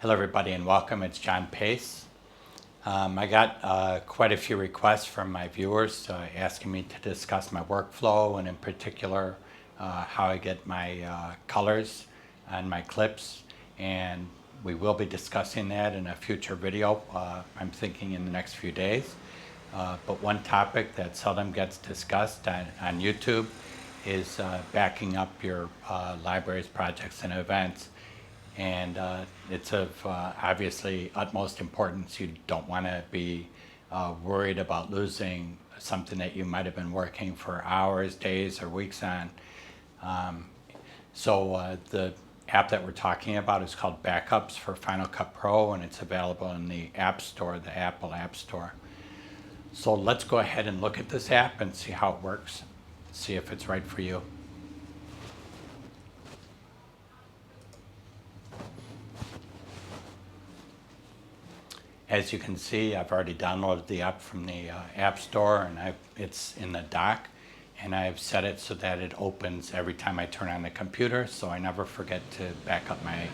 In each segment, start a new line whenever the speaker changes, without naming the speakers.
Hello everybody and welcome, it's John Pace. I got quite a few requests from my viewers asking me to discuss my workflow and in particular how I get my colors and my clips, and we will be discussing that in a future video, I'm thinking in the next few days. But one topic that seldom gets discussed on YouTube is backing up your libraries, projects, and events. And it's of obviously utmost importance. You don't want to be worried about losing something that you might have been working for hours, days, or weeks on. So the app that we're talking about is called Backups for Final Cut Pro, and it's available in the App Store, the Apple App Store. So let's go ahead and look at this app and see how it works, see if it's right for you. As you can see, I've already downloaded the app from the App Store, and it's in the dock, and I've set it so that it opens every time I turn on the computer, so I never forget to back up my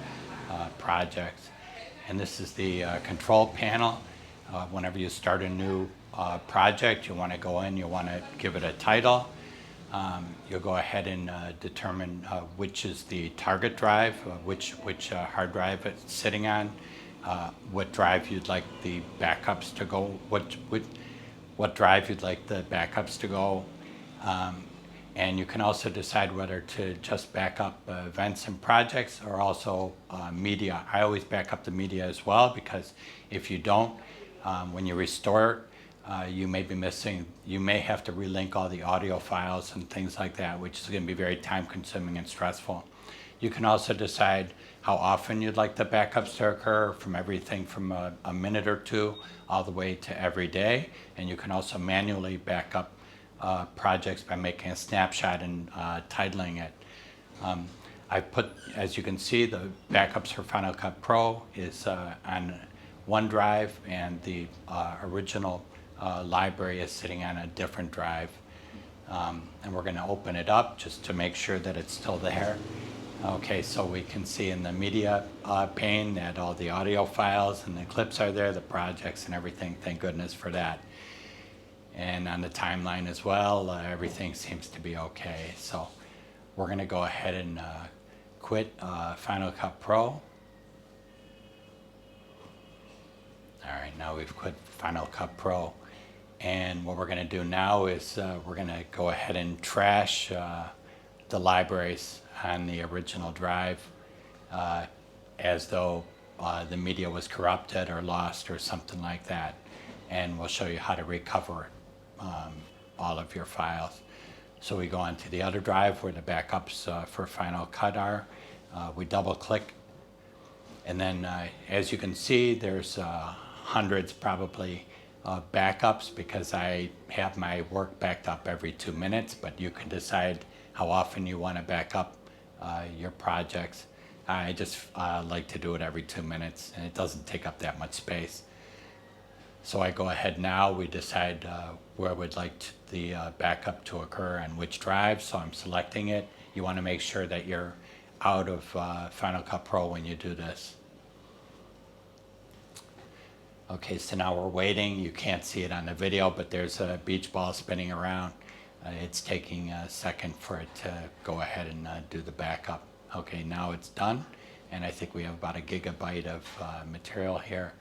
projects. And this is the control panel. Whenever you start a new project, you want to go in, you want to give it a title. You'll go ahead and determine which is the target drive, which hard drive it's sitting on, what drive you'd like the backups to go, what drive you'd like the backups to go. And you can also decide whether to just back up events and projects or also media. I always back up the media as well, because if you don't, when you restore you may be missing, you may have to relink all the audio files and things like that, which is going to be very time consuming and stressful. You can also decide how often you'd like the backups to occur, from everything from a minute or two all the way to every day. And you can also manually back up projects by making a snapshot and titling it. I've put, as you can see, the backups for Final Cut Pro is on OneDrive, and the original library is sitting on a different drive. And we're going to open it up just to make sure that it's still there. Okay, so we can see in the media pane that all the audio files and the clips are there, the projects and everything. Thank goodness for that. And on the timeline as well, everything seems to be okay. So we're going to go ahead and quit Final Cut Pro. All right, now we've quit Final Cut Pro. And what we're going to do now is we're going to go ahead and trash the libraries on the original drive as though the media was corrupted or lost or something like that. And we'll show you how to recover all of your files. So we go on to the other drive where the backups for Final Cut are. We double click, and then as you can see, there's hundreds probably backups, because I have my work backed up every 2 minutes, but you can decide how often you want to back up your projects. I just like to do it every 2 minutes, and it doesn't take up that much space. So I go ahead now, we decide where we'd like the backup to occur and which drive, so I'm selecting it. You want to make sure that you're out of Final Cut Pro when you do this. Okay, so now we're waiting. You can't see it on the video, but there's a beach ball spinning around. It's taking a second for it to go ahead and do the backup. Okay, now it's done, and I think we have about 1 gigabyte of material here.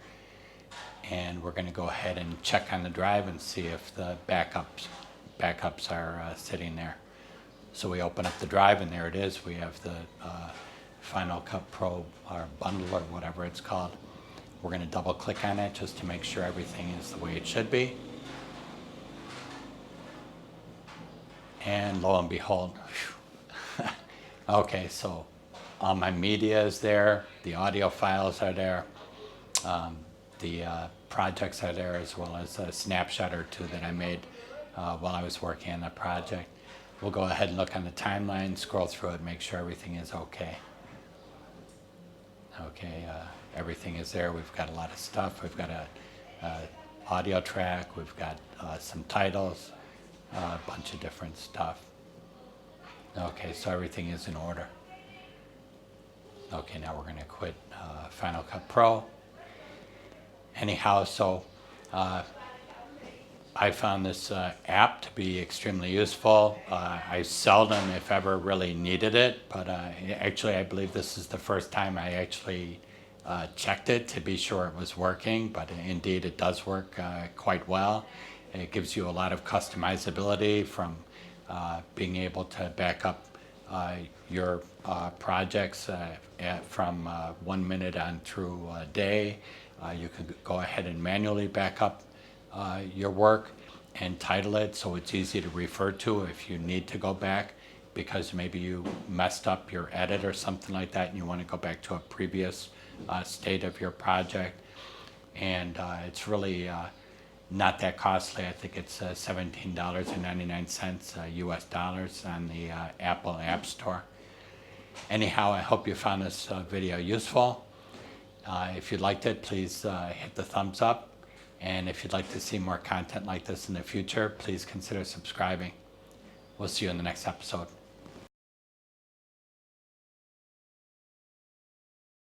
And we're going to go ahead and check on the drive and see if the backups are sitting there. So we open up the drive, and there it is. We have the Final Cut Pro, or bundle, or whatever it's called. We're going to double click on it just to make sure everything is the way it should be. And lo and behold, okay, so all my media is there, the audio files are there, the projects are there, as well as a snapshot or two that I made while I was working on the project. We'll go ahead and look on the timeline, scroll through it, make sure everything is okay. Okay, everything is there. We've got a lot of stuff. We've got a audio track, we've got some titles, a bunch of different stuff. Okay, so everything is in order. Okay, now we're going to quit Final Cut Pro. Anyhow, so I found this app to be extremely useful. I seldom, if ever, really needed it, but actually I believe this is the first time I actually checked it to be sure it was working, but indeed it does work quite well. It gives you a lot of customizability from being able to back up your projects from 1 minute on through a day. You can go ahead and manually back up your work and title it so it's easy to refer to if you need to go back because maybe you messed up your edit or something like that and you want to go back to a previous state of your project. And it's really not that costly. I think it's $17.99 US dollars on the Apple App Store. Anyhow, I hope you found this video useful. If you liked it, please hit the thumbs up. And if you'd like to see more content like this in the future, please consider subscribing. We'll see you in the next episode.